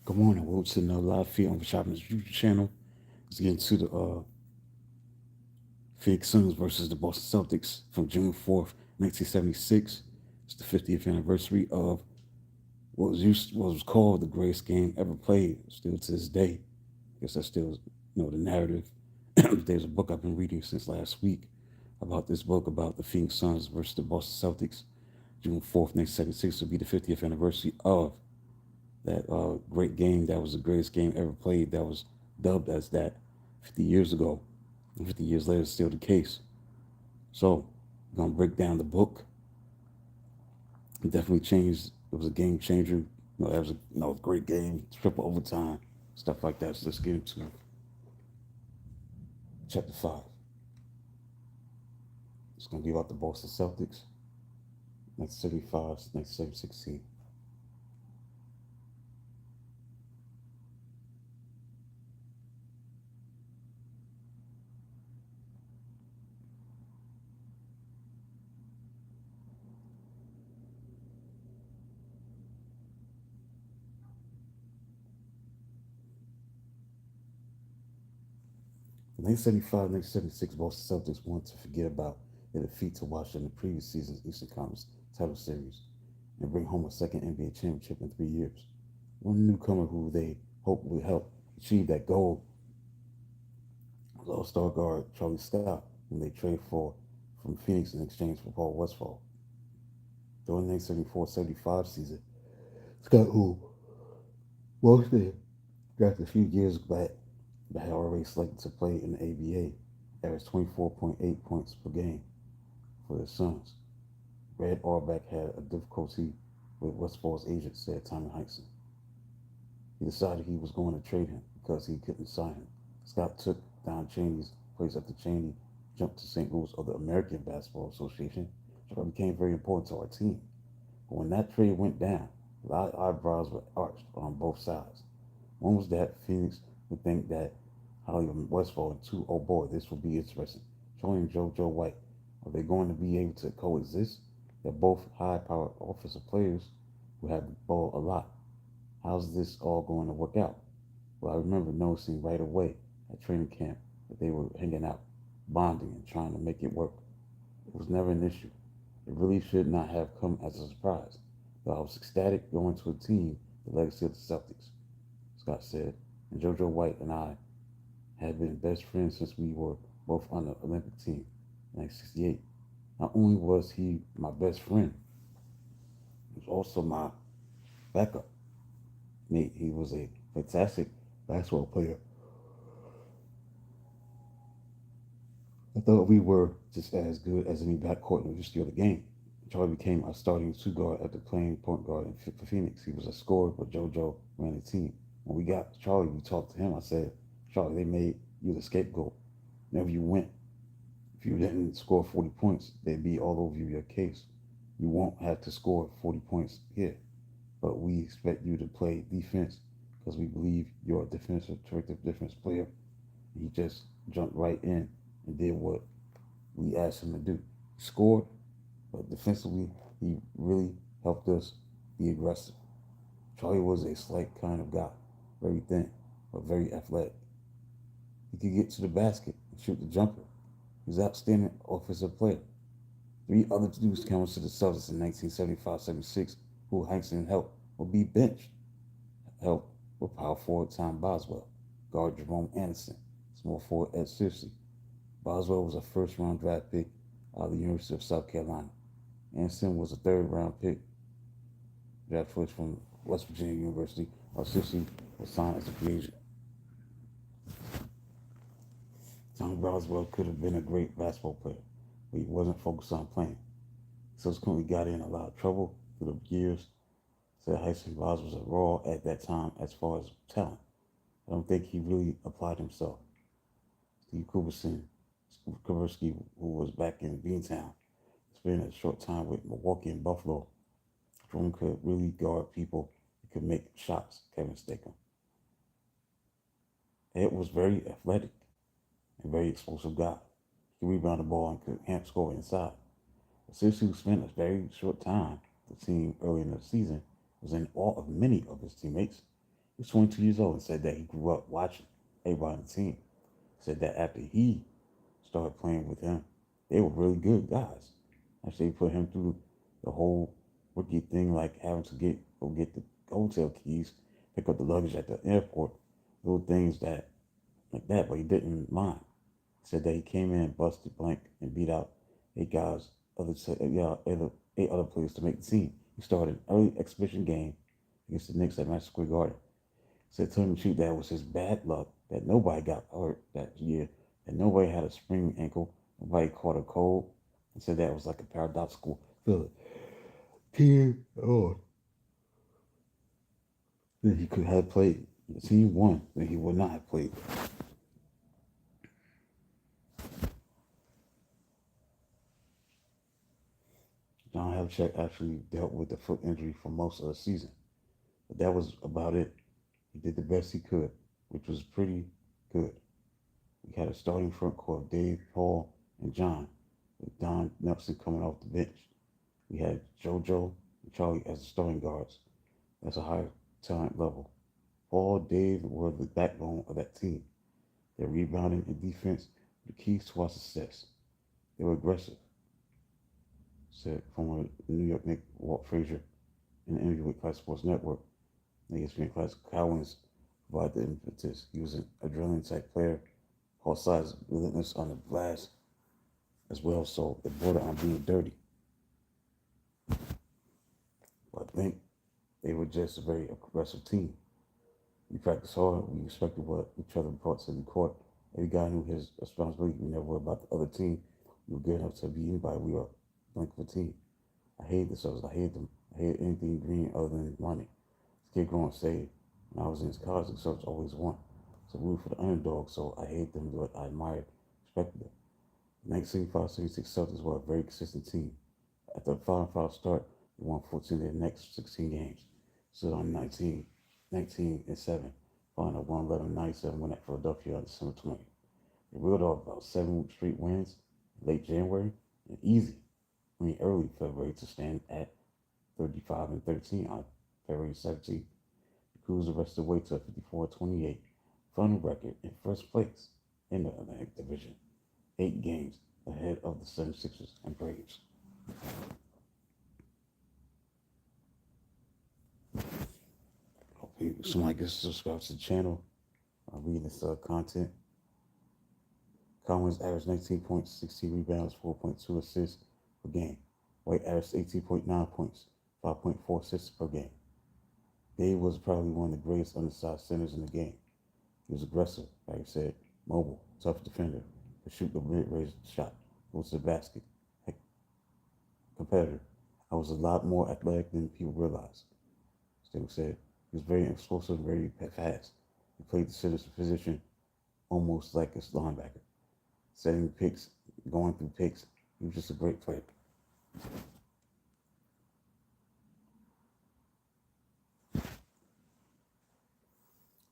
Good morning. Welcome to another live feed on the Shopping's YouTube channel. Let's get into the Phoenix Suns versus the Boston Celtics from June 4th, 1976. It's the 50th anniversary of what was called the greatest game ever played, still to this day. I guess that's still the narrative. There's a book I've been reading since last week about this book about the Phoenix Suns versus the Boston Celtics. June 4th, 1976 will be the 50th anniversary of that great game. That was the greatest game ever played. That was dubbed as that 50 years ago. And 50 years later, it's still the case. So, I'm going to break down the book. It definitely changed. It was a game changer. That was a great game, triple overtime, stuff like that. So, let's get into chapter 5. It's going to be about the Boston Celtics, 1975 to 1916. 1975-1976 Boston Celtics wanted to forget about their defeat to Washington in the previous season's Eastern Conference title series and bring home a second NBA championship in 3 years. One newcomer who they hoped would help achieve that goal was All-Star guard Charlie Scott, whom they traded for from Phoenix in exchange for Paul Westphal. During the 1974-75 season, Scott, who mostly drafted a few years back, but had already selected to play in the ABA, averaged 24.8 points per game for the Suns. Red Auerbach had a difficulty with Westfall's agent, said Tommy Heinsohn. He decided he was going to trade him because he couldn't sign him. Scott took Don Chaney's place after Chaney jumped to St. Louis of the American Basketball Association, which became very important to our team. But when that trade went down, a lot of eyebrows were arched on both sides. One was that Phoenix would think that Hollywood Westfall and two, oh boy, this will be interesting. Charlie and JoJo White, are they going to be able to coexist? They're both high-powered offensive players who have the ball a lot. How's this all going to work out? Well, I remember noticing right away at training camp that they were hanging out, bonding, and trying to make it work. It was never an issue. It really should not have come as a surprise, but I was ecstatic going to a team the legacy of the Celtics, Scott said, and JoJo White and I had been best friends since we were both on the Olympic team in 1968. Not only was he my best friend, he was also my backup mate. He was a fantastic basketball player. I thought we were just as good as any backcourt in the history of the game. Charlie became our starting two guard after playing point guard for Phoenix. He was a scorer, but JoJo ran the team. When we got Charlie, we talked to him. I said, Charlie, they made you the scapegoat. Whenever you went, if you didn't score 40 points, they'd be all over your case. You won't have to score 40 points here, but we expect you to play defense because we believe you're a terrific defense player. And he just jumped right in and did what we asked him to do. He scored, but defensively, he really helped us be aggressive. Charlie was a slight kind of guy, very thin, but very athletic. He could get to the basket and shoot the jumper. He was an outstanding offensive player. Three other newcomers to the Celtics in 1975-76 who Hanson helped would be benched. Help with power forward Tom Boswell, guard Jerome Anderson, small forward Ed Searcy. Boswell was a first-round draft pick out of the University of South Carolina. Anderson was a third-round pick, draft choice from West Virginia University, while Searcy was signed as a free agent. Tom Boswell could have been a great basketball player, but he wasn't focused on playing. He subsequently got in a lot of trouble through the years. Said Hyson Boswell was raw at that time as far as talent. I don't think he really applied himself. Steve Kubersky, who was back in Beantown, spent a short time with Milwaukee and Buffalo. Jerome could really guard people. He could make shots. Kevin Stakem. Ed was very athletic and very explosive guy. He could rebound the ball and could hand score inside. But since he spent a very short time with the team early in the season, was in awe of many of his teammates. He was 22 years old and said that he grew up watching everybody on the team. Said that after he started playing with him, they were really good guys. Actually, they put him through the whole rookie thing, like having to go get the hotel keys, pick up the luggage at the airport, little things that like that. But he didn't mind. Said that he came in and busted blank and beat out eight guys, eight other players to make the team. He started an early exhibition game against the Knicks at Madison Square Garden. Said tongue in cheek that was his bad luck that nobody got hurt that year, that nobody had a sprained ankle, nobody caught a cold, and said that was like a paradoxical feeling. Oh, that he could have played. The team won, that he would not have played. John Havlicek actually dealt with the foot injury for most of the season, but that was about it. He did the best he could, which was pretty good. We had a starting front court of Dave, Paul, and John, with Don Nelson coming off the bench. We had JoJo and Charlie as the starting guards. That's a high talent level. Paul, Dave were the backbone of that team. Their rebounding and defense were the keys to our success. They were aggressive, said former New York Knicks Walt Frazier in an interview with Classic Sports Network. ESPN Classic Collins provided the impetus. He was an adrenaline type player, all sides relentless on the glass as well, so it bordered on being dirty. But I think they were just a very aggressive team. We practiced hard. We respected what each other brought to the court. Every guy knew his responsibility. We never worried about the other team. We were good enough to be anybody. We were a blink of a team. I hated the Celtics. I hated them. I hated anything green other than money. This kid growing say when I was in college, the Celtics always won. So we root for the underdog. So I hated them, but I admired, respected them. The 1975-76 Celtics were a very consistent team. After the 5-5 start, they won 14 of their next 16 games. Stood on 19-7, following a 111-97 win at Philadelphia on December 20th. They reeled off about 7 straight wins in late January and early February to stand at 35-13 on February 17th. They cruised the rest of the way to a 54-28 final record in first place in the Atlantic Division, 8 games ahead of the 76ers and Braves. Hope somebody gets subscribe to the channel. I'm reading this content. Collins averaged 19 points, 16 rebounds, 4.2 assists per game. White averaged 18.9 points, 5.4 assists per game. Dave was probably one of the greatest undersized centers in the game. He was aggressive, like I said, mobile, tough defender, could shoot the mid-range shot, go to the basket, heck, competitor. I was a lot more athletic than people realize. Still said he was very explosive, very fast. He played the center position almost like a linebacker, setting picks, going through picks. He was just a great player.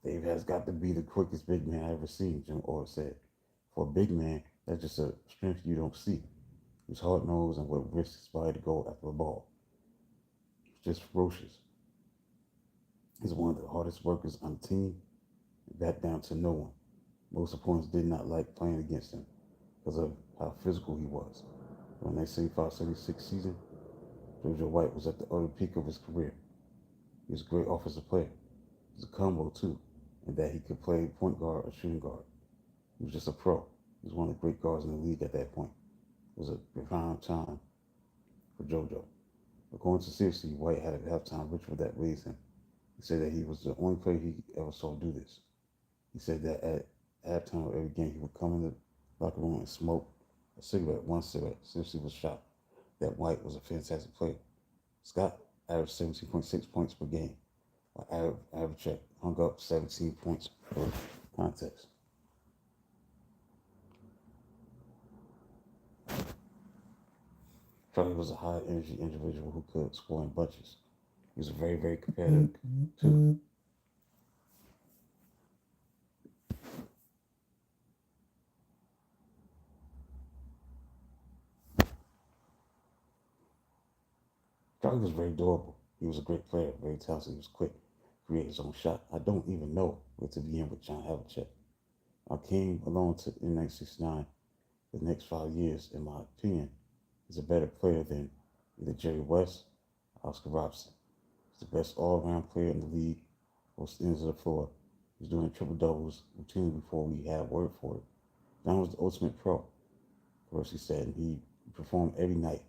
Dave has got to be the quickest big man I ever seen, Jim Orr said. For a big man, that's just a strength you don't see. He's hard nosed and would risk his body to go after a ball. He's just ferocious. He's one of the hardest workers on the team, and back down to no one. Most opponents did not like playing against him because of how physical he was. When they say 576 season, JoJo White was at the early peak of his career. He was a great offensive player. He was a combo too, in that he could play point guard or shooting guard. He was just a pro. He was one of the great guards in the league at that point. It was a profound time for JoJo. According to CFC, White had a halftime ritual that raised him. He said that he was the only player he ever saw do this. He said that at halftime of every game, he would come in the locker room and smoke one cigarette. CFC was shocked that White was a fantastic player. Scott averaged 17.6 points per game, while Havlicek hung up 17 points per contest. Charlie was a high energy individual who could score in bunches. He was very, very competitive too. Charlie was very durable. He was a great player, very talented. He was quick, create his own shot. I don't even know where to begin with John Havlicek. I came along in 1969. The next 5 years, in my opinion, is a better player than either Jerry West or Oscar Robertson. He's the best all-around player in the league, both ends of the floor. He was doing triple doubles routinely before we had a word for it. John was the ultimate pro, Corsi said, and he performed every night.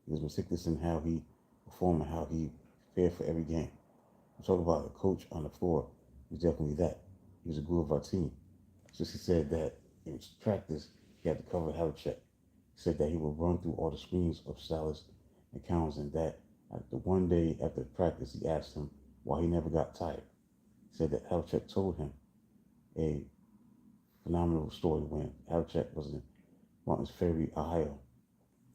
He was meticulous in how he performed and how he prepared for every game. I'm talking about a coach on the floor. He was definitely that. He was a glue of our team. So he said that in practice, he had to cover Havlicek. He said that he would run through all the screens of Salas and Counts, and that the one day after practice, he asked him why he never got tired. He said that Havlicek told him a phenomenal story when Havlicek was in Martins Ferry, Ohio.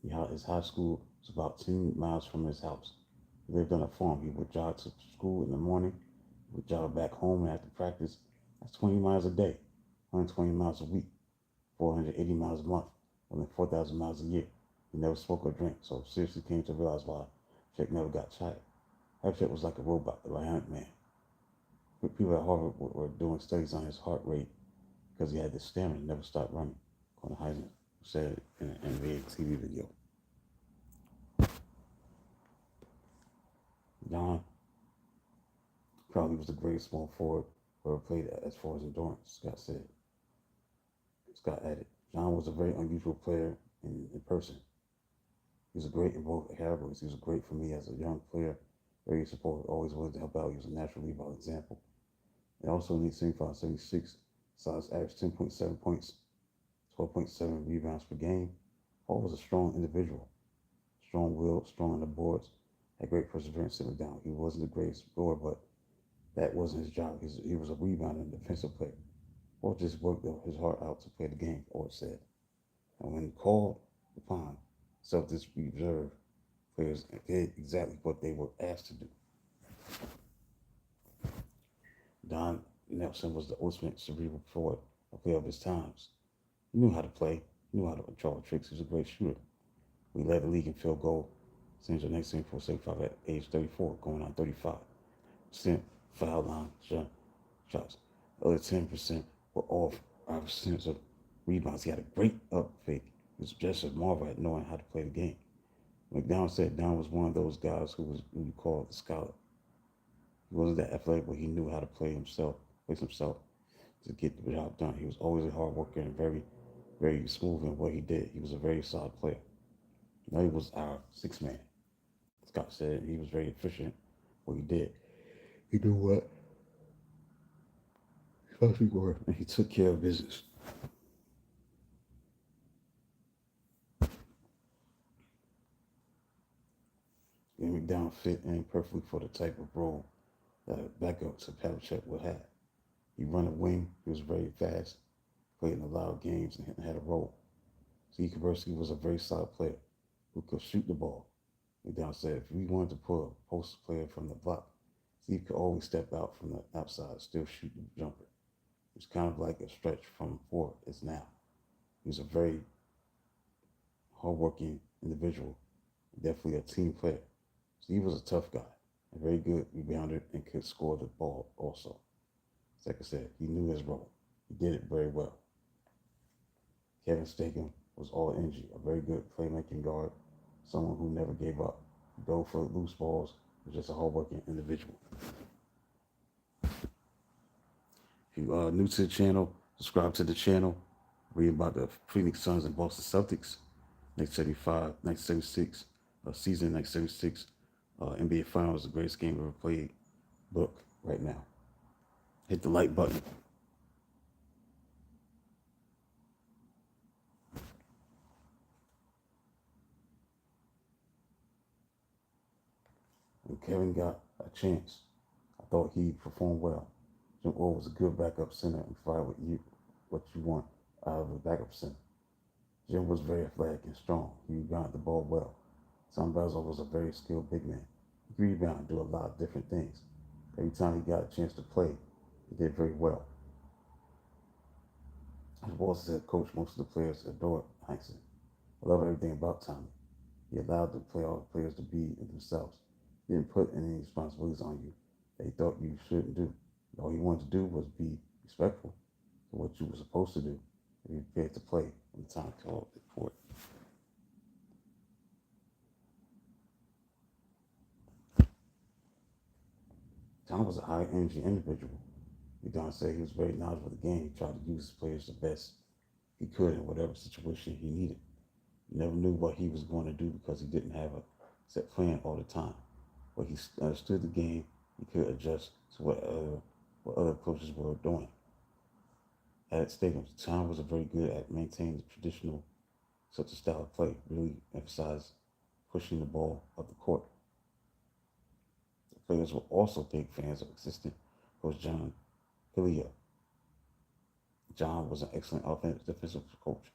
His high school was about 10 miles from his house. He lived on a farm. He would jog to school in the morning, he would jog back home after practice. That's 20 miles a day, 120 miles a week, 480 miles a month, more than 4,000 miles a year. He never smoked or drank, so seriously came to realize why Jack never got tired. Havlicek was like a robot, the bionic man. People at Harvard were doing studies on his heart rate because he had this stamina and never stopped running, according to Heisman said in an NBA TV video. Don probably was the greatest small forward who ever played as far as endurance, Scott said. Scott added, John was a very unusual player in person. He was great in both categories. He was great for me as a young player, very supportive, always willing to help out. He was a natural leader by example. And also in 75-76, Silas averaged 10.7 points, 12.7 rebounds per game. Paul was a strong individual, strong-willed, strong on the boards, had great perseverance sitting down. He wasn't the greatest scorer, but that wasn't his job. He was a rebounder and defensive player. Paul just worked his heart out to play the game, Orr said. And when called upon, Celtics reserve players did exactly what they were asked to do. Don Nelson was the ultimate cerebral forward, a player of his times. He knew how to play, he knew how to control tricks. He was a great shooter. We led the league in field goal. Senior next team for 75 at age 34, going on 35%. Foul line shots. The other 10% were off our percentage of rebounds. He had a great up fake. He was just a marvel at knowing how to play the game. McDonald said Don was one of those guys who you call the scholar. He wasn't that athletic, but he knew how to place himself to get the job done. He was always a hard worker and very, very smooth in what he did. He was a very solid player. Now he was our sixth man. Scott said he was very efficient what he did. He knew what we were, and he took care of business. And McDonald fit in perfectly for the type of role that a backup to Havlicek would have. He run a wing, he was very fast, played in a lot of games, and had a role. Steve Kaburski was a very solid player who could shoot the ball. McDonald said if we wanted to pull a post player from the block, Steve could always step out from the outside, still shoot the jumper. It was kind of like a stretch from forward is now. He was a very hardworking individual, definitely a team player. Steve was a tough guy, a very good rebounder, and could score the ball also. Like I said, he knew his role. He did it very well. Kevin Staken was all energy, a very good playmaking guard, someone who never gave up. He dove for loose balls, was just a hardworking individual. If you are new to the channel, subscribe to the channel. Read about the Phoenix Suns and Boston Celtics, 1975, 1976, season 1976. NBA Finals, the greatest game ever played. Book right now. Hit the like button. When Kevin got a chance, I thought he performed well. Jim Orr was a good backup center and provided what you want out of a backup center. Jim was very athletic and strong. He rebounded the ball well. Tom Basil was a very skilled big man. He could rebound and do a lot of different things. Every time he got a chance to play, he did very well. As Walter said, coach, most of the players adored Heinsohn. I love everything about Tommy. He allowed all the players to be themselves. He didn't put any responsibilities on you they thought you shouldn't do. All you wanted to do was be respectful to what you were supposed to do and be prepared to play when the time called for it. John was a high energy individual. Udon said he was very knowledgeable of the game. He tried to use his players the best he could in whatever situation he needed. He never knew what he was going to do because he didn't have a set plan all the time. But he understood the game. He could adjust to what other coaches were doing. At stadiums, John was very good at maintaining the traditional such a style of play, really emphasized pushing the ball up the court. The players were also big fans of assistant coach John Pilia. John was an excellent offensive defensive coach.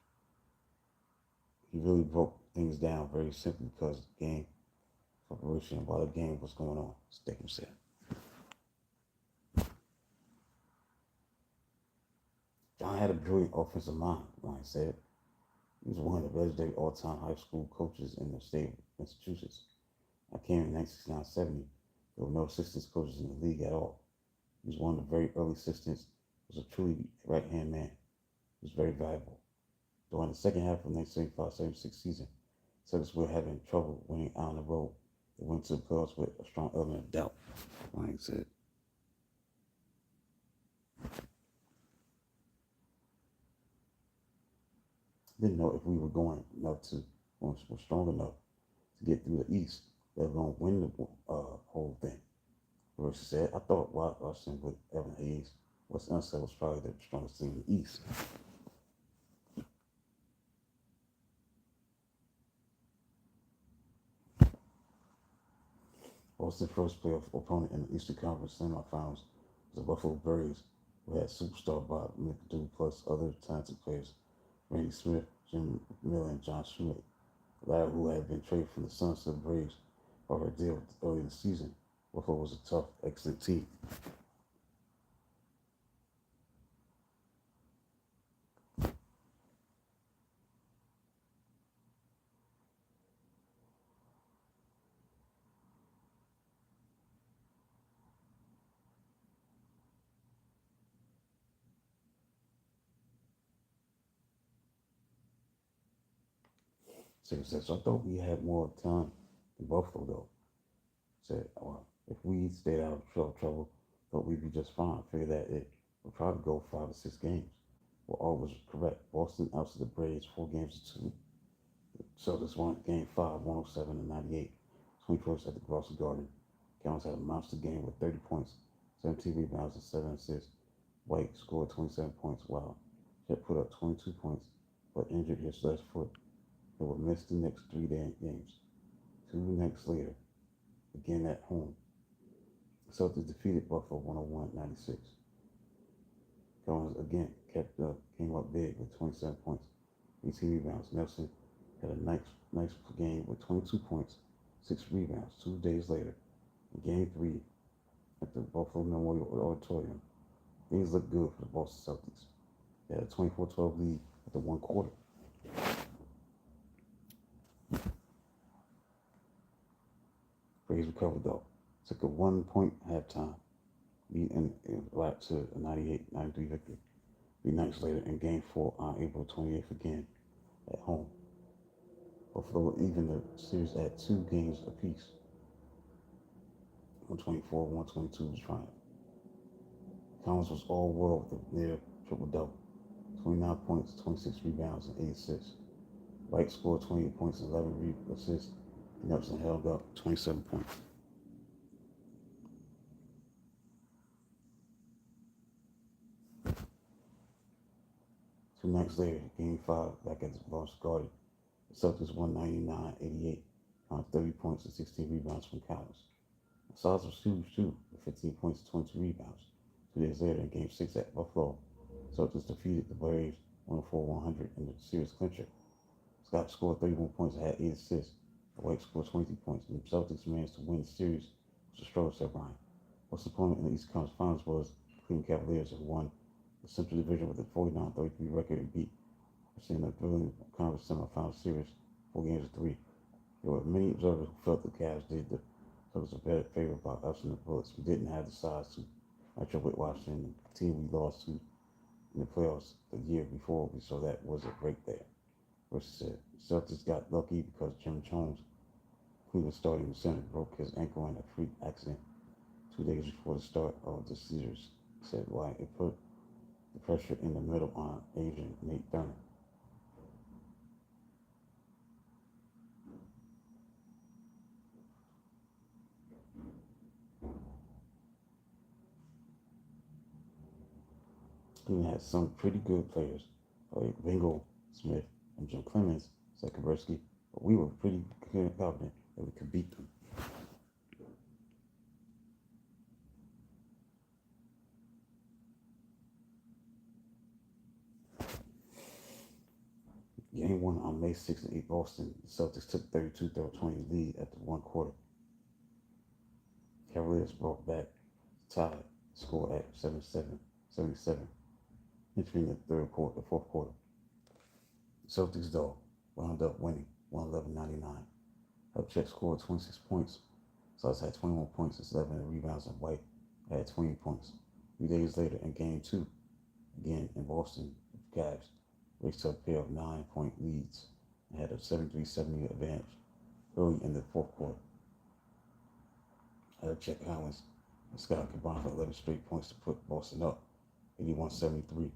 He really broke things down very simply because the game preparation while the game was going on, Statham said. John had a brilliant offensive mind, Ryan said. He was one of the legendary all-time high school coaches in the state of Massachusetts. I came in 1969-70. There were no assistant coaches in the league at all. He was one of the very early assistants. He was a truly right-hand man. He was very valuable. During the second half of the 1975-76 season, Celtics were having trouble winning out on the road. They went to the playoffs with a strong element of doubt, Ryan said. Didn't know if we were going enough to, or were strong enough to get through the East, let alone win the whole thing. Verse said, I thought Washington with Evan Hayes was unsaid was probably the strongest team in the East. Boston's first playoff opponent in the Eastern Conference semifinals was the Buffalo Braves, who had superstar Bob McAdoo plus other talented players, Randy Smith, Jim Miller, and John Schmidt. The latter, who had been traded from the Suns to the Braves over a deal early in the season. Buffalo was a tough, excellent team. So I thought we had more talent than Buffalo, though. Said, well, if we stayed out of trouble, thought we'd be just fine. Figured that it would probably go 5 or 6 games. Well, all was correct. Boston ousted the Braves 4 games to 2. Celtics won game 5, 107 to 98. 21st at the Boston Garden. Cowens had a monster game with 30 points, 17 rebounds, and 7 assists. White scored 27 points, while Chet put up 22 points, but injured his left foot. They would miss the next 3 games. 2 nights later, again at home, the Celtics defeated Buffalo 101-96. Cowens again came up big with 27 points, 18 rebounds. Nelson had a nice game with 22 points, 6 rebounds. 2 days later, in Game 3 at the Buffalo Memorial Auditorium, things looked good for the Boston Celtics. They had a 24-12 lead at the 1 quarter. Braves recovered though. Took a 1-point halftime lead and lap to a 98-93 victory. 3 nights later, in Game 4 on April 28th again at home, Buffalo evened the series at 2 games apiece. 124-122 was triumph. Collins was all world with a near triple-double. 29 points, 26 rebounds, and 8 assists. White scored 28 points and 11 assists. Nelson held up 27 points. 2 nights later, Game 5 back at the Boston Garden, the Celtics won 99-88 on 30 points and 16 rebounds from Collins. The Sox was huge too, with 15 points and 22 rebounds. 2 days later, in Game 6 at Buffalo, Celtics defeated the Braves 104-100 in the series clincher. Scott scored 31 points and had 8 assists. White scored 23 points, and the Celtics managed to win the series, which was struggle, said Ryan. Most opponent in the East Conference Finals was the Cleveland Cavaliers, who won the Central Division with a 49-33 record and beat in the thrilling conference semifinal series 4 games to 3. There were many observers who felt the Cavs did the was a better favorite by us and the Bullets. We didn't have the size to match up with Washington, the team we lost to in the playoffs the year before. So that was a break there. Versus said, Celtics got lucky because Jim Jones, Cleveland starting center, broke his ankle in a freak accident 2 days before the start of the series. Said why it put the pressure in the middle on Asian Nate Thurman. Cleveland had some pretty good players like Bingo Smith and Jim Clemens, Zakaberski, but we were pretty confident that we could beat them. Game 1 on May 6th in Boston, the Celtics took 32-20 lead after one quarter. Cavaliers brought back tied score at 77, entering the fourth quarter. The Celtics, though, wound up winning 111-99. Upcheck scored 26 points. Celtics had 21 points and 11 rebounds, and White had 20 points. 3 days later, in Game 2, again in Boston, the Cavs raced to a pair of 9-point leads and had a 73-70 advantage early in the fourth quarter. Check Collins and Scott combined for 11 straight points to put Boston up 81-73.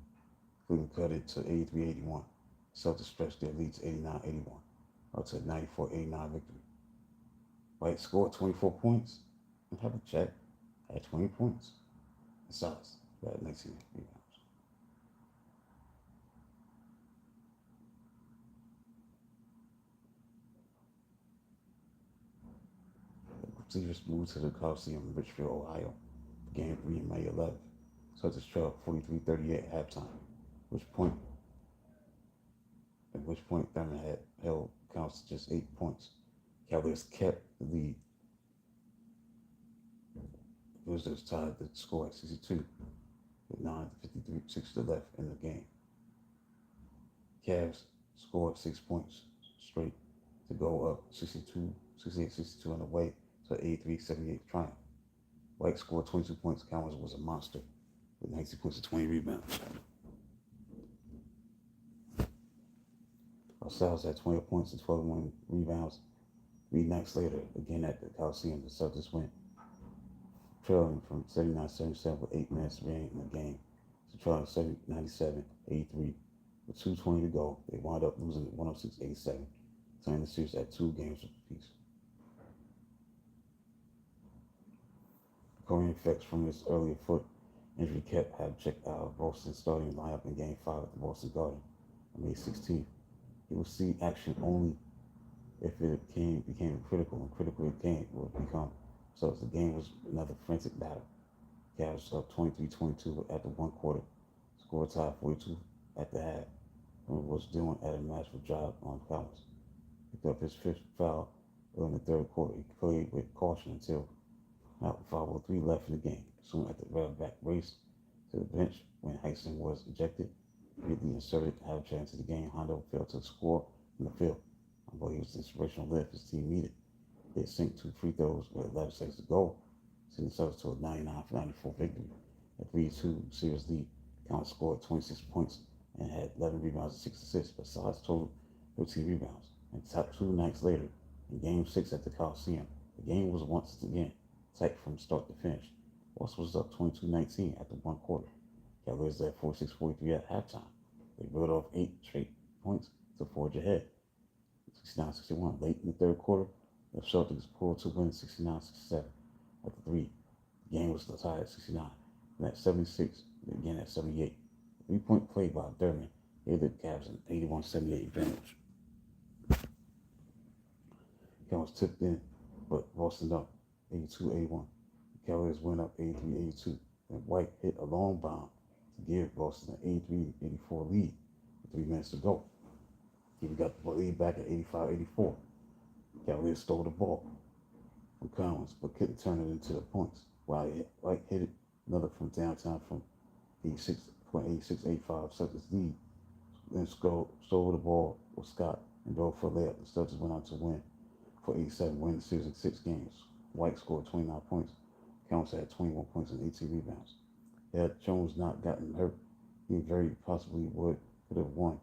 Cleveland cut it to 83-81. Celtics stretched their lead to 89-81 up to a 94-89 victory. White scored 24 points and Havlicek had 20 points. And Silas had 19 rebounds. The Cleavers moved to the Coliseum in Richfield, Ohio, for Game 3 on May 11th. Celtics trailed 43-38 at halftime, at which point Thurman had held counts to just 8 points. Cavaliers kept the lead. The Wizards tied the score at 62 with 9:53 left in the game. Cavs scored 6 points straight to go up 68-62 on the way to an 83-78 triumph. White scored 22 points. Collins was a monster with 19 points and 20 rebounds. Styles had 20 points and 12 rebounds. 3 nights later, again at the Coliseum, the Celtics went trailing from 79-77 with 8 minutes remaining in the game to trailing 97-83 with 2:20 to go. They wound up losing 106-87, tying the series at 2 games apiece. Recovering effects from his earlier foot injury kept Havlicek out of Boston's starting lineup in Game 5 at the Boston Garden on May 16th. He will see action only if it became critical, and critical it would become. So the game was another frantic battle. Cavs up 23-22 after one quarter, score tied 42 at the half, and was doing at a masterful job on Collins. Picked up his 5th foul early in the third quarter. He played with caution until about 5:03 left in the game. Soon after the back race to the bench when Heisen was ejected, immediately inserted Havlicek into the game. Hondo failed to score from the field, although he was the inspirational lift his team needed. They sank 2 free throws with 11 seconds to go, sending the Celtics to a 99-94 victory. At 3-2 series lead, Collins scored 26 points and had 11 rebounds and 6 assists, but Silas totaled 13 rebounds. And top 2 nights later, in Game 6 at the Coliseum, the game was once again tight from start to finish. Boston was up 22-19 after one quarter. Cavaliers led 46-43 at halftime. They reeled off 8 straight points to forge ahead. 69-61 late in the third quarter, the Celtics pulled to win 69-67 after 3. The game was tied at 69, and at 76, and again at 78. A 3-point play by Thurman gave the Cavs an 81-78 advantage. Collins tipped in, but Boston up 82-81. The Cavaliers went up 83-82, and White hit a long bomb to give Boston an 83-84 lead with 3 minutes to go. He got the lead back at 85-84. Cavaliers stole the ball from Collins, but couldn't turn it into the points. White hit it another from downtown from 86.8685 Celtics lead. Then stole the ball with Scott and drove for a layup. The Celtics went on to win for 87, win the series in 6 games. White scored 29 points. Counts had 21 points and 18 rebounds. Had Jones not gotten hurt, he very possibly could have won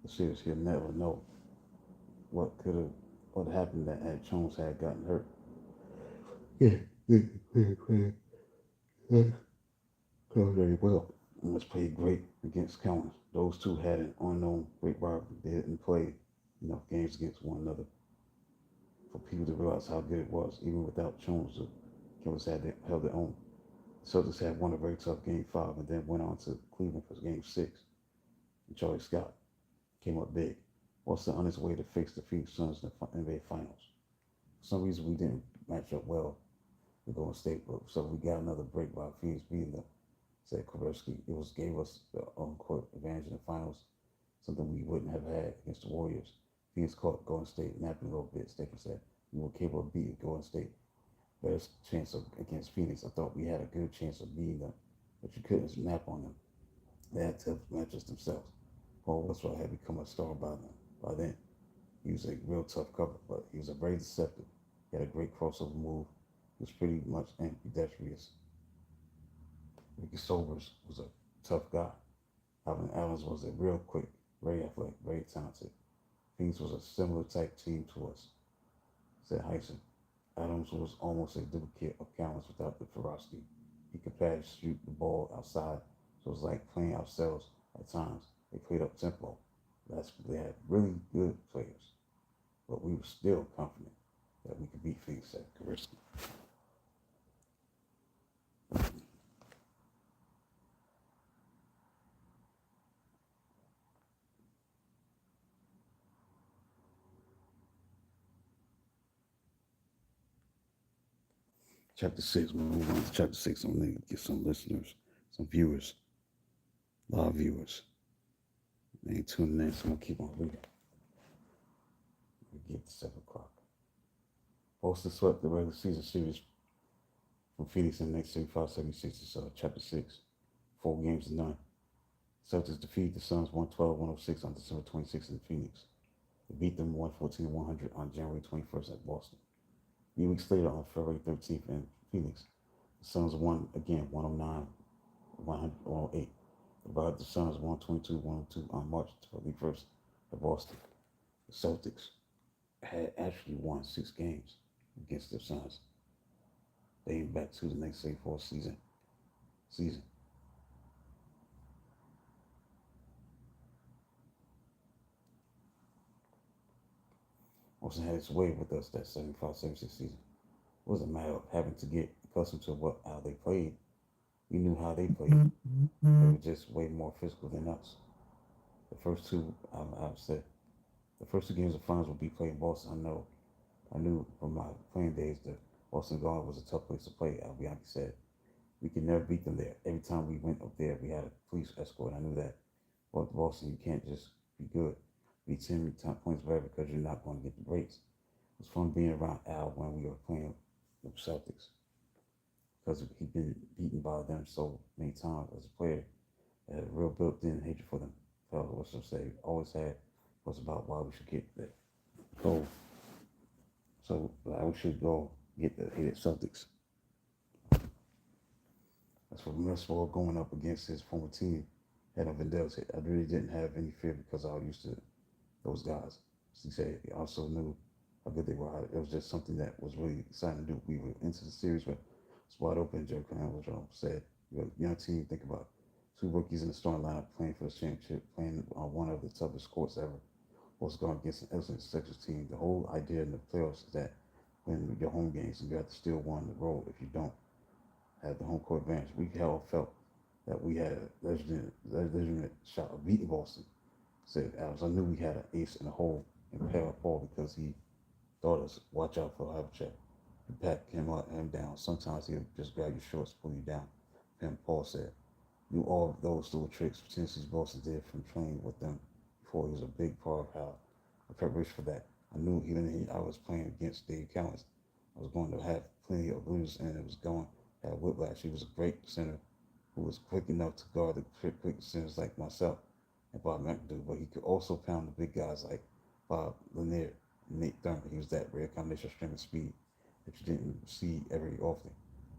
the series. He'll never know what happened that had Jones had gotten hurt. Yeah, very well. And was played great against Collins. Those two had an unknown great rivalry. They didn't play enough games against one another for people to realize how good it was. Even without Jones, the Killers held their own. The Celtics had won a very tough game five and then went on to Cleveland for game six. And Charlie Scott came up big. Boston on his way to fix the Phoenix Suns in the NBA Finals. For some reason, we didn't match up well with Golden State, but so we got another break by Phoenix beating them. Said Kovalevsky. Gave us the on-court advantage in the finals, something we wouldn't have had against the Warriors. Phoenix caught Golden State napping a little bit. Staples said we were capable of beating Golden State. Best chance against Phoenix. I thought we had a good chance of beating them, but you couldn't snap on them. They had tough matches themselves. Paul Westphal had become a star by then. He was a real tough cover, but he was a very deceptive. He had a great crossover move. He was pretty much ambidextrous. Ricky Sobers was a tough guy. Alvin Adams was a real quick, very athletic, very talented. Phoenix was a similar type team to us, said Heisen. Adams was almost a duplicate of Collins without the ferocity. He could pass, shoot the ball outside, so it was like playing ourselves at times. They played up tempo. They had really good players, but we were still confident that we could beat Phoenix at Kavirsky. Chapter 6, we'll move on to chapter 6. I'm going to get some listeners, some viewers, live viewers. They ain't tuning in, so I'm going to keep on reading. We get to 7 o'clock. Boston swept the regular season series from Phoenix in the next 75-76. Chapter 6, 4 games to none. Celtics defeated the Suns 112-106 on December 26th in Phoenix. They beat them 114-100 on January 21st at Boston. 3 weeks later, on February 13th in Phoenix, the Suns won again 109-108. Divided the Suns 122-102 on March 31st at Boston. The Celtics had actually won 6 games against the Suns, dating back to the 1984 season. Boston had its way with us that 75-76 season. It wasn't a matter of having to get accustomed to how they played. We knew how they played. They were just way more physical than us. The first two, I've said, the first 2 games of finals would be played in Boston. I knew from my playing days that Boston Garden was a tough place to play. Bianchi said we could never beat them there. Every time we went up there, we had a police escort. I knew that. But Boston, you can't just be good, be 10 points better because you're not going to get the breaks. It was fun being around Al when we were playing the Celtics because he'd been beaten by them so many times as a player. I had a real built-in hatred for them. Felt what some say always had was about why we should get that goal. So I should go get the hated Celtics. That's what Westphal going up against his former team had a vendetta. I really didn't have any fear because I was used to those guys. He said he also knew how good they were. It was just something that was really exciting to do. We were into the series with wide open. Joe Crown said, "You're a young team. Think about 2 rookies in the starting lineup playing for the championship, playing on one of the toughest courts ever. Was going against an excellent Celtics team. The whole idea in the playoffs is that when your home games, you have to still win the road if you don't have the home court advantage. We all felt that we had a legitimate shot of beating Boston. Said Alex, I knew we had an ace in the hole in Paul because he taught us, watch out for Havlicek. He packed him down. Sometimes he'll just grab your shorts, pull you down. And Paul said, knew all of those little tricks Tennessee's Boston did from training with them before. He was a big part of how I preparation for that. I knew even I was playing against Dave Cowens. I was going to have plenty of losers, and it was going to have whiplash. He was a great center who was quick enough to guard the quick centers like myself and Bob McAdoo, but he could also pound the big guys like Bob Lanier and Nate Thurman. He was that rare combination of strength and speed. that you didn't see every often.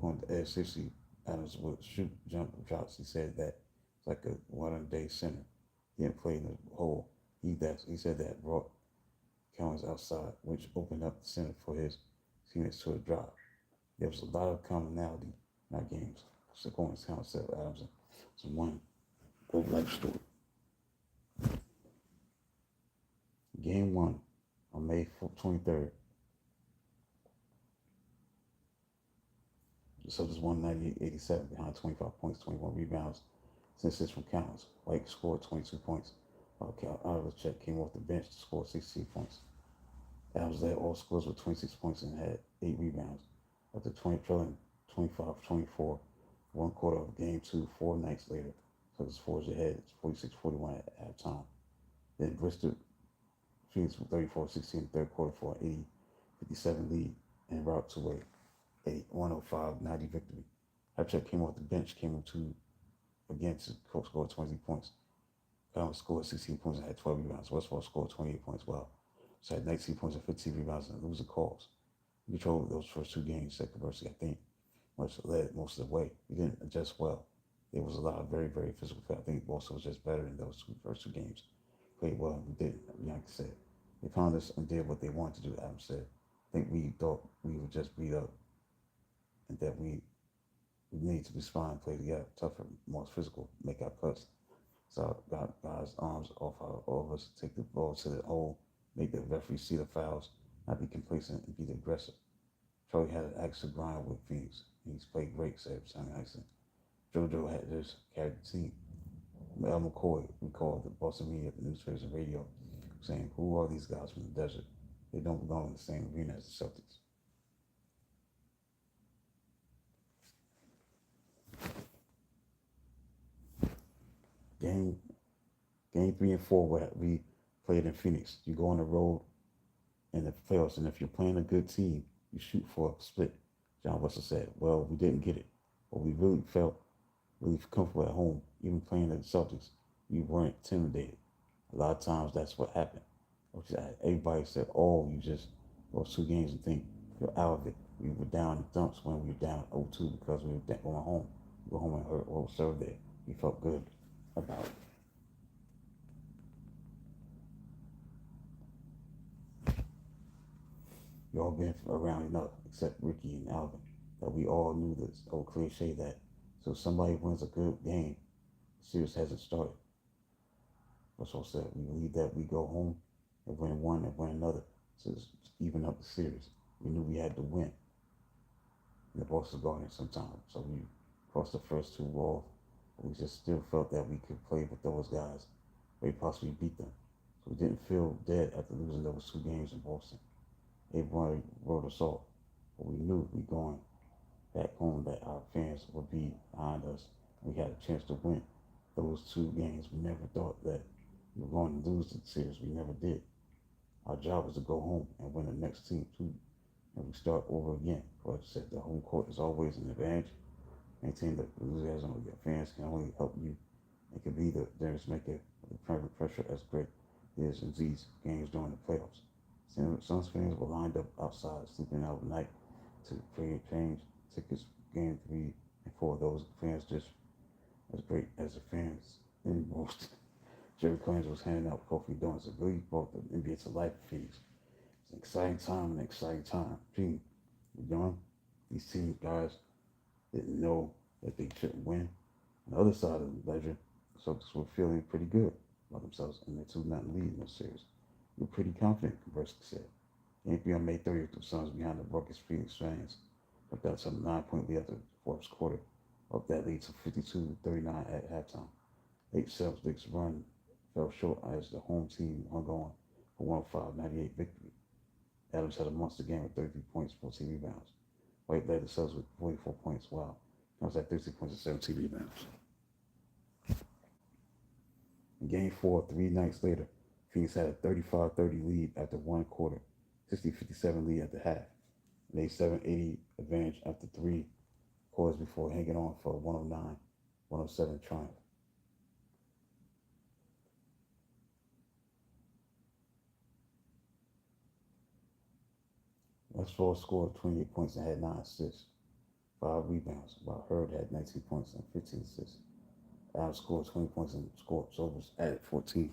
On the edge 60, Adams would shoot jump shots. He said that it's like a modern day center. He didn't play in the hole. He said that brought Collins outside, which opened up the center for his teammates to a drive. There was a lot of commonality in our games. Sabonis, Collins, said Adams, it's one old life story. Game one on May 23rd, the Celtics won 98-87 behind 25 points, 21 rebounds, 10 assists from Collins. White scored 22 points, while Check came off the bench to score 16 points. Adams led all scores with 26 points and had 8 rebounds. After trailing 25-24, one quarter of game two, 4 nights later, Celtics forged ahead 46-41 at halftime. Then Bristol Phoenix 34-16 in the third quarter for an 80-57 lead and route to a 105-90 victory. Havlicek came off the bench, came up to again to score 20 points. Collins scored 16 points and had 12 rebounds. Westfall scored 28 points well. So had 19 points and 15 rebounds and losing calls. We controlled those first two games that conversely, I think, much led most of the way. We didn't adjust well. There was a lot of very, very physical play. I think Boston was just better in those first two games. Played well and we didn't, like I said. They found us and did what they wanted to do, Adam said. I think we thought we would just beat up and that we need to respond, play together, tougher, more physical, make our cuts. So got guys' arms off all of us, take the ball to the hole, make the referee see the fouls, not be complacent and be the aggressive. Charlie had an axe to grind with Phoenix. He's played great, said Simon Axon. JoJo had just carried the team. Mel McCoy recalled the Boston media, the newspapers, and radio, saying, "Who are these guys from the desert? They don't belong in the same arena as the Celtics." Game Game 3 and 4, where we played in Phoenix. You go on the road in the playoffs, and if you're playing a good team, you shoot for a split. John Russell said, "Well, we didn't get it, but we really felt really comfortable at home. Even playing at the Celtics, we weren't intimidated. A lot of times that's what happened. Everybody said, oh, you just lost 2 games and think you're out of it. We were down in dumps when we were down 0-2 because we were going home. We were home and hurt, well served there. We felt good about it." You all been around enough, except Ricky and Alvin, that we all knew this old cliche that so somebody wins a good game, the series hasn't started. That's what I said. We believe that we go home and win one and win another to even up the series. We knew we had to win in the Boston Garden sometime. So we crossed the first two off. We just still felt that we could play with those guys, maybe possibly beat them. So we didn't feel dead after losing those 2 games in Boston. Everybody wrote us off, but we knew we going back home that our fans would be behind us. We had a chance to win those 2 games. We never thought that we were going to lose the series. We never did. Our job was to go home and win the next team too, and we start over again. Coach said the home court is always an advantage. Maintain the enthusiasm of your fans can only help you. It can be the difference maker. The private pressure as great is in these games during the playoffs. Suns fans were lined up outside, sleeping out at night to change tickets. Game 3 and 4, those fans just as great as the fans in most. Jerry Combs was handing out coffee donuts. It really brought the NBA to life for Phoenix. It's an exciting time, an exciting time. Team, young, these team guys didn't know that they shouldn't win. On the other side of the ledger, the Celtics were feeling pretty good about themselves and their 2-0 lead in this series. We were pretty confident, Conversely said. Game 3 on May 30th, the Suns behind the Buckets Phoenix fans. But that's a 9-point lead after the fourth quarter. Up that lead to 52-39 at halftime. Late Celtics run fell short as the home team hung on for 105-98 victory. Adams had a monster game with 33 points, 14 rebounds. White led the Celtics with 44 points, while Adams had 13 points and 17 rebounds. In Game 4, 3 nights later, Phoenix had a 35-30 lead after one quarter, 60-57 lead at the half, and a 7-80 advantage after 3 quarters before hanging on for a 109-107 triumph. X4 scored 28 points and had 9 assists, 5 rebounds, while Hurd had 19 points and 15 assists. Adams scored 20 points and scored overs added 14.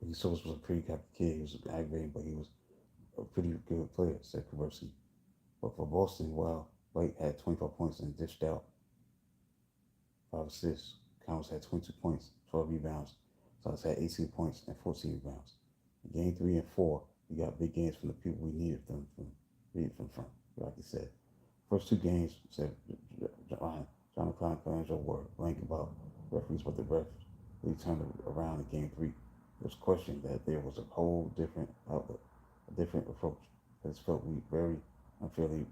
He Solis was a pretty captain kid. He was aggravating, but he was a pretty good player, said Kaversky. But for Boston, while White had 25 points and dished out 5 assists, Collins had 22 points, 12 rebounds. Silas had 18 points and 14 rebounds. In game 3 and 4, we got big games from the people we needed them from, like he said. First 2 games, said John Klein and Colangelo were blank about referees, but the refs really turned around in game 3. It was questioned that there was a whole different outlook, a different approach. It felt we very unfairly,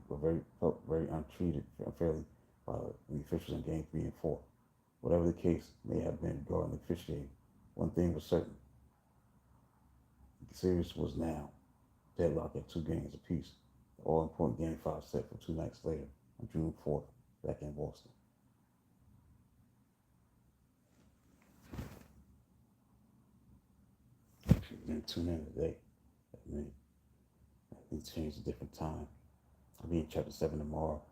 felt very untreated unfairly by the officials in game 3 and 4. Whatever the case may have been regarding the officiating, one thing was certain: the series was now deadlocked at 2 games apiece. The all-important Game 5 set for 2 nights later on June 4th, back in Boston. If you didn't tune in today, that may change a different time. I'll be in chapter 7 tomorrow.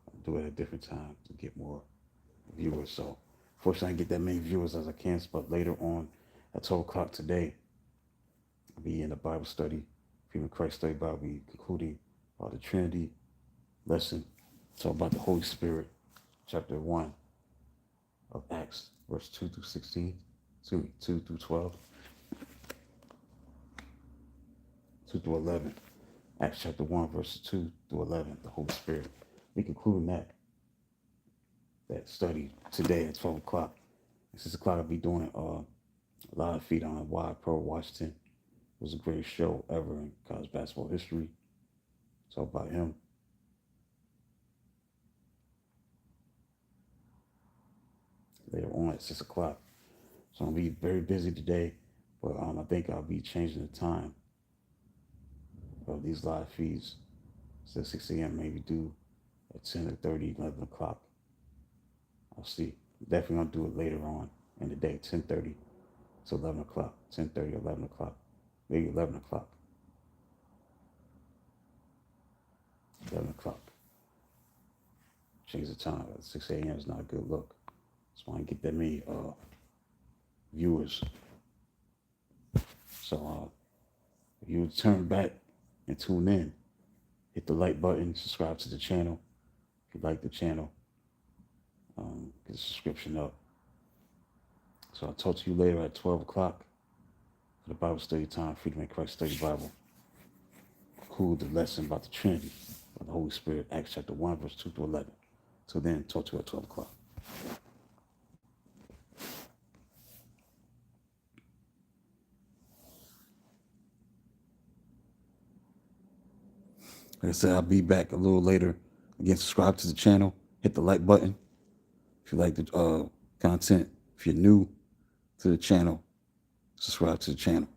I'll do it at a different time to get more viewers. So, fortunately, I get that many viewers as I can. But later on, at 12 o'clock today, I'll be in the Bible study, Freedom Christ Study Bible. I'll be concluding the Trinity lesson. Talk about the Holy Spirit, chapter 1 of Acts, verse 2 through 16. 2 through 12. 2 through 11. Acts chapter 1, verses 2 through 11, the Holy Spirit. We concluding that study today at 12 o'clock. At 6 o'clock, I'll be doing a live feed on why Pro Washington was the greatest show ever in college basketball history. Talk about him. Later on at 6 o'clock. So I'm going to be very busy today, but I think I'll be changing the time of these live feeds. So 6 a.m. maybe do at 10 or 30, 11 o'clock. I'll see. Definitely going to do it later on in the day, 10:30 to 11 o'clock. 10:30, 11 o'clock. Maybe 11 o'clock. 11 o'clock. Change the time. 6 a.m. is not a good look. Just want to get that many viewers. So if you turn back and tune in, hit the like button, subscribe to the channel. If you like the channel, get a subscription up. So I'll talk to you later at 12 o'clock for the Bible study time, Freedom in Christ Study Bible. Cool, the lesson about the Trinity of the Holy Spirit, Acts chapter 1, verse 2 through 11. So then, talk to you at 12 o'clock. Like I said, I'll be back a little later. Again, subscribe to the channel. Hit the like button if you like the content. If you're new to the channel, subscribe to the channel.